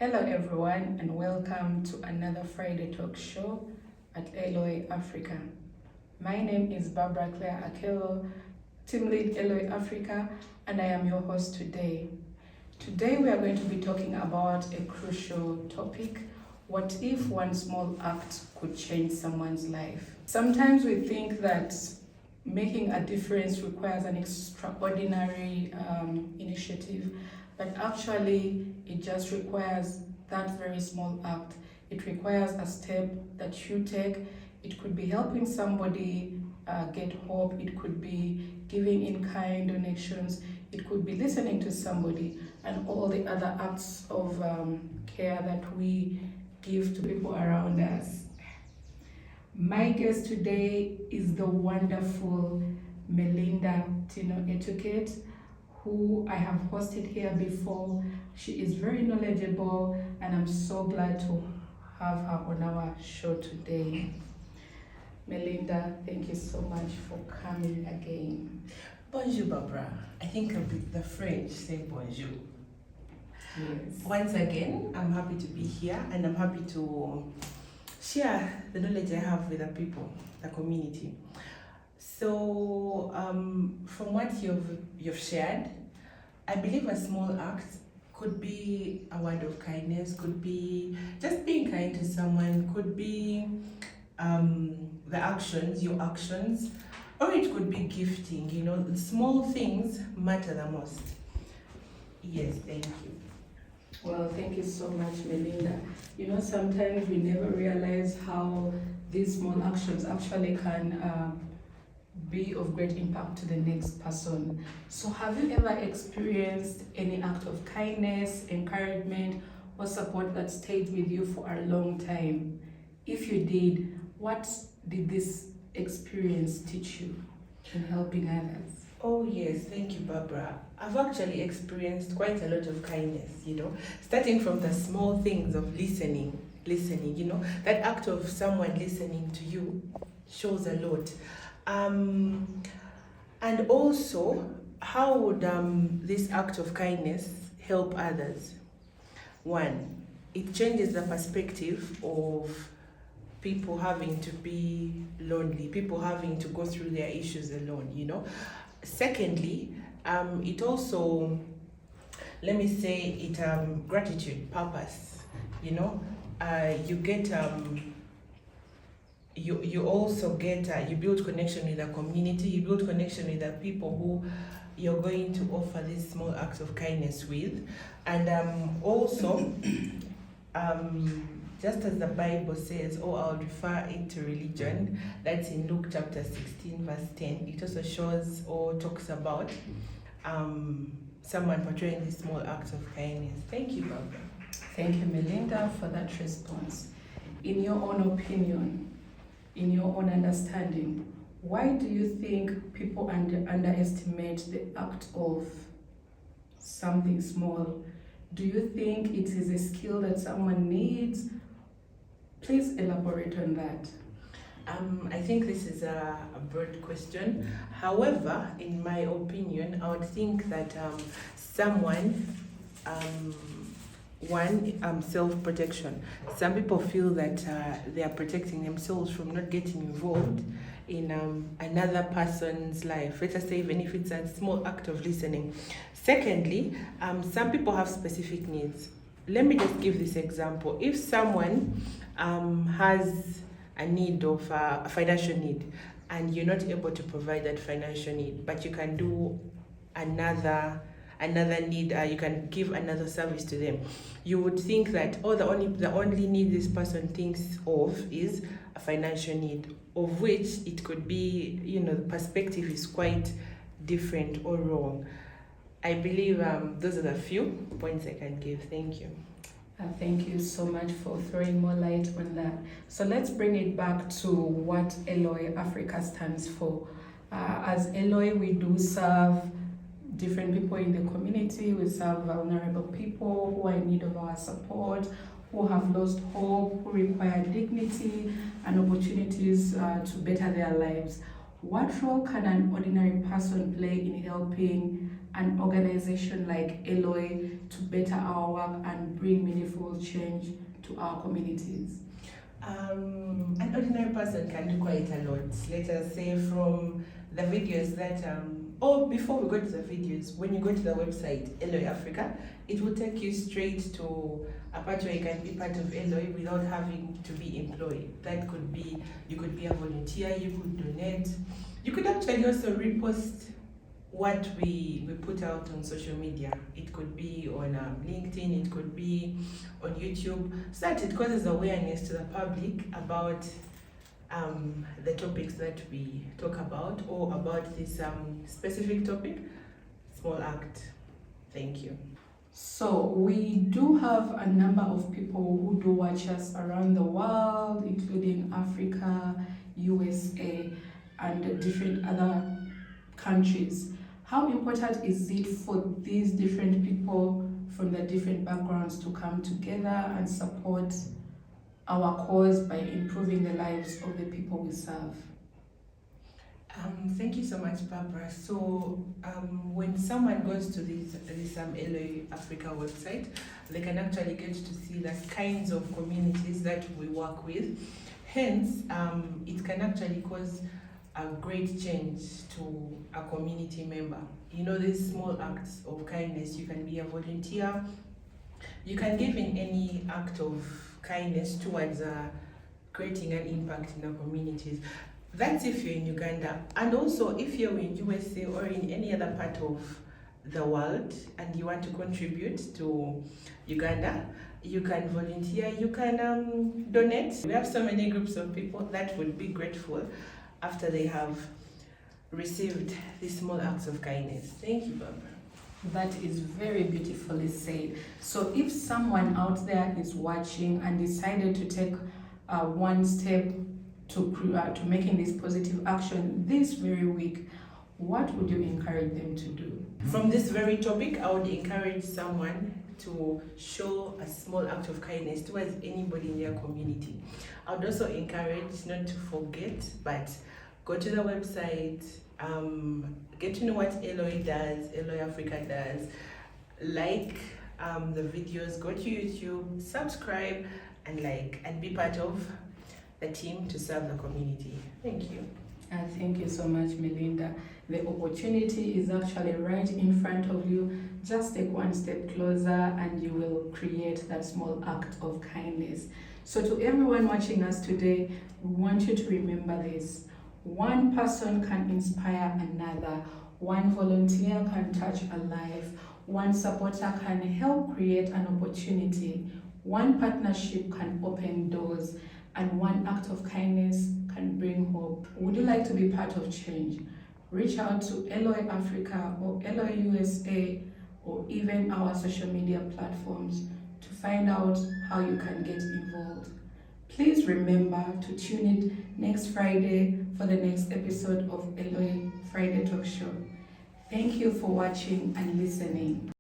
Hello, everyone, and welcome to another Friday talk show at Eloi Africa. My name is Barbara Claire Akelo, Team Lead Eloi Africa, and I am your host today. Today, we are going to be talking about a crucial topic: what if one small act could change someone's life? Sometimes we think that making a difference requires an extraordinary initiative, but actually it just requires that very small act. It requires a step that you take. It could be helping somebody get hope, it could be giving in kind donations, it could be listening to somebody, and all the other acts of care that we give to people around us. My guest today is the wonderful Melinda Tino Etiquette, who I have hosted here before. She is very knowledgeable, and I'm so glad to have her on our show today. Melinda, thank you so much for coming again. Bonjour, Barbara. I think the French say bonjour. Yes. Once again, I'm happy to be here and I'm happy to share the knowledge I have with the people, the community. So, from what you've shared, I believe a small act could be a word of kindness, could be just being kind to someone, could be the actions, your actions, or it could be gifting. The small things matter the most. Yes, thank you. Well, thank you so much, Melinda. Sometimes we never realize how these small actions actually can be of great impact to the next person. So have you ever experienced any act of kindness, encouragement, or support that stayed with you for a long time? If you did, what did this experience teach you in helping others? Oh yes, thank you, Barbara. I've actually experienced quite a lot of kindness, starting from the small things of listening, that act of someone listening to you shows a lot. And also, how would this act of kindness help others? One, it changes the perspective of people having to be lonely, people having to go through their issues alone. Secondly, it also, let me say it, gratitude, purpose. You get you also get you build connection with the community, you build connection with the people who you're going to offer this small acts of kindness with, and also just as the Bible says, I'll refer it to religion, that's in Luke chapter 16 verse 10. It also shows or talks about someone portraying these small acts of kindness. Thank you, Barbara. Thank you, Melinda, for that response. In your own opinion, in your own understanding, why do you think people underestimate the act of something small? Do you think it is a skill that someone needs? Please elaborate on that. I think this is a broad question. However, in my opinion, I would think that someone, self-protection. Some people feel that they are protecting themselves from not getting involved in another person's life. Let us say, even if it's a small act of listening. Secondly, some people have specific needs. Let me just give this example. If someone has a need of a financial need, and you're not able to provide that financial need, but you can do another need, you can give another service to them, you would think that the only need this person thinks of is a financial need, of which it could be, the perspective is quite different or wrong. I believe those are the few points I can give. Thank you. Thank you so much for throwing more light on that. So let's bring it back to what Eloi Africa stands for. As Eloi, we do serve different people in the community. We serve vulnerable people who are in need of our support, who have lost hope, who require dignity and opportunities to better their lives. What role can an ordinary person play in helping an organization like Eloy to better our work and bring meaningful change to our communities? An ordinary person can do quite a lot. Let us say from the videos that, or before we go to the videos, when you go to the website Eloy Africa, it will take you straight to a part where you can be part of Eloy without having to be employed. That could be, you could be a volunteer, you could donate, you could actually also repost what we put out on social media. It could be on LinkedIn, it could be on YouTube, so that it causes awareness to the public about the topics that we talk about, or about this specific topic. Small act. Thank you. So we do have a number of people who do watch us around the world, including Africa, USA, and different other countries. How important is it for these different people from the different backgrounds to come together and support our cause by improving the lives of the people we serve? Thank you so much, Barbara. So when someone goes to this Eloy Africa website, they can actually get to see the kinds of communities that we work with. Hence, it can actually cause a great change to a community member. You know, these small acts of kindness, you can be a volunteer, you can give in any act of kindness towards creating an impact in our communities. That's if you're in Uganda. And also if you're in USA or in any other part of the world and you want to contribute to Uganda, you can volunteer, you can donate. We have so many groups of people that would be grateful after they have received these small acts of kindness. Thank you, Barbara. That is very beautifully said. So if someone out there is watching and decided to take one step to making this positive action this very week, what would you encourage them to do? From this very topic, I would encourage someone to show a small act of kindness towards anybody in their community. I would also encourage not to forget, but go to the website, get to know what Eloy does, Eloy Africa does, like the videos, go to YouTube, subscribe, and be part of the team to serve the community. Thank you. Thank you so much, Melinda. The opportunity is actually right in front of you. Just take one step closer and you will create that small act of kindness. So to everyone watching us today, we want you to remember this. One person can inspire another. One volunteer can touch a life. One supporter can help create an opportunity. One partnership can open doors. And one act of kindness can bring hope. Would you like to be part of change? Reach out to Eloy Africa or Eloy USA or even our social media platforms to find out how you can get involved. Please remember to tune in next Friday for the next episode of Eloy Friday Talk Show. Thank you for watching and listening.